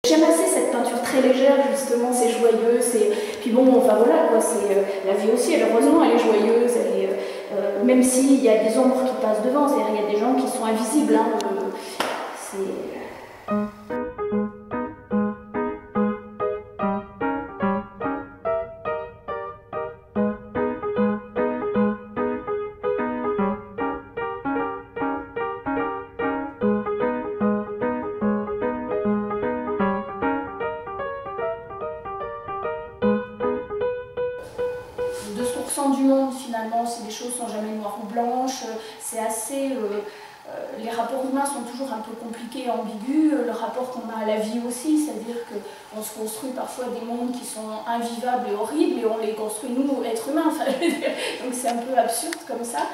J'aime assez cette peinture très légère, justement, c'est joyeux, puis bon, enfin voilà, quoi, la vie aussi, heureusement, elle est joyeuse, même s'il y a des ombres qui passent devant, c'est-à-dire il y a des gens qui sont invisibles, hein, du monde finalement, si les choses sont jamais noires ou blanches, c'est assez... les rapports humains sont toujours un peu compliqués et ambigus, le rapport qu'on a à la vie aussi, c'est-à-dire qu'on se construit parfois des mondes qui sont invivables et horribles et on les construit nous, êtres humains, enfin, donc c'est un peu absurde comme ça.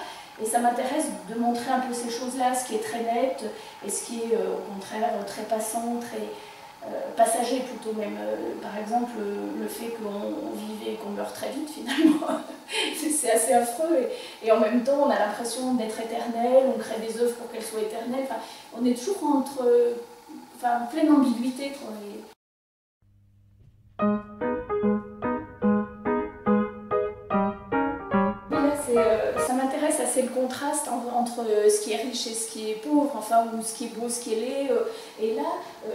Et ça m'intéresse de montrer un peu ces choses-là, ce qui est très net et ce qui est au contraire très passant, très... passager plutôt même, par exemple le fait qu'on vivait et qu'on meurt très vite finalement, c'est assez affreux et en même temps on a l'impression d'être éternel, on crée des œuvres pour qu'elles soient éternelles, enfin, on est toujours entre, enfin, pleine ambiguïté quoi. Ça m'intéresse assez le contraste entre ce qui est riche et ce qui est pauvre, enfin, ou ce qui est beau, ce qui est laid. Et là,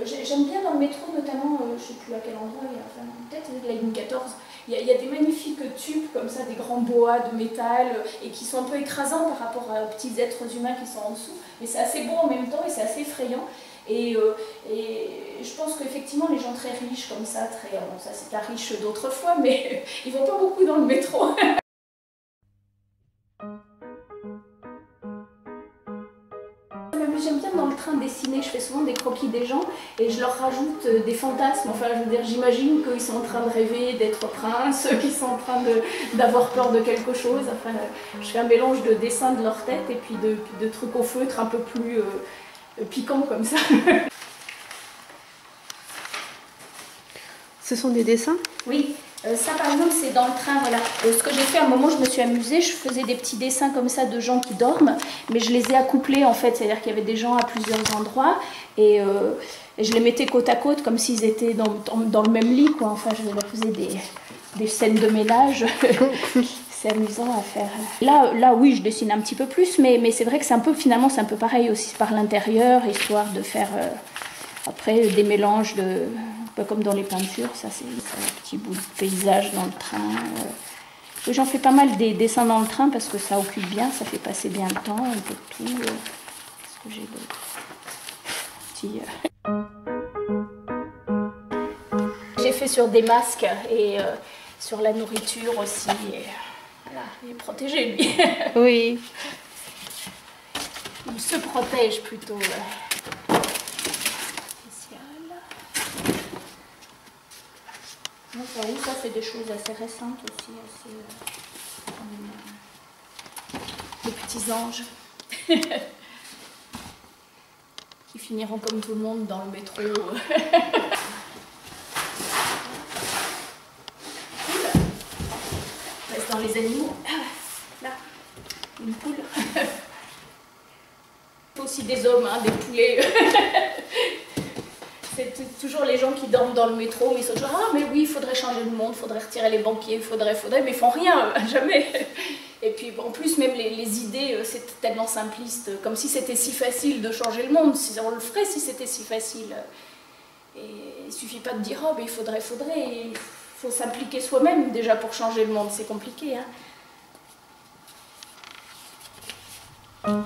j'aime bien dans le métro, notamment, je ne sais plus à quel endroit, enfin, peut-être la ligne 14, il y a des magnifiques tubes comme ça, des grands boas de métal, et qui sont un peu écrasants par rapport aux petits êtres humains qui sont en dessous. Mais c'est assez beau en même temps et c'est assez effrayant. Et je pense qu'effectivement, les gens très riches comme ça, bon, ça c'est un riche d'autrefois, mais ils ne vont pas beaucoup dans le métro. J'aime bien dans le train dessiner, je fais souvent des croquis des gens et je leur rajoute des fantasmes, enfin je veux dire, j'imagine qu'ils sont en train de rêver d'être princes, qu'ils sont en train d'avoir peur de quelque chose, enfin je fais un mélange de dessins de leur tête et puis de trucs au feutre un peu plus piquants comme ça. Ce sont des dessins? Oui. Ça par exemple c'est dans le train, voilà. Ce que j'ai fait à un moment, je me suis amusée, je faisais des petits dessins comme ça de gens qui dorment, mais je les ai accouplés en fait, c'est-à-dire qu'il y avait des gens à plusieurs endroits et je les mettais côte à côte comme s'ils étaient dans le même lit, quoi. Enfin je leur faisais des scènes de ménage. C'est amusant à faire. Là oui, je dessine un petit peu plus, mais c'est vrai que finalement c'est un peu pareil aussi par l'intérieur, histoire de faire après des mélanges de... Un peu comme dans les peintures, ça c'est un petit bout de paysage dans le train. J'en fais pas mal des dessins dans le train parce que ça occupe bien, ça fait passer bien le temps, un peu de tout. Qu'est-ce que j'ai d'autre? J'ai fait sur des masques et sur la nourriture aussi. Et, voilà, il est protégé lui. Oui. Il se protège plutôt. Ça c'est des choses assez récentes aussi, les petits anges qui finiront comme tout le monde dans le métro. On reste dans les animaux. Là, une poule. Aussi des hommes, hein, des poulets. C'est toujours les gens qui dorment dans le métro, mais ils sont toujours « Ah mais oui, il faudrait changer le monde, il faudrait retirer les banquiers, il faudrait, mais ils font rien, jamais !» Et puis en plus, même les idées, c'est tellement simpliste, comme si c'était si facile de changer le monde, si on le ferait si c'était si facile. Et il suffit pas de dire « Oh, mais il faudrait, il faut s'impliquer soi-même déjà pour changer le monde, c'est compliqué, hein !»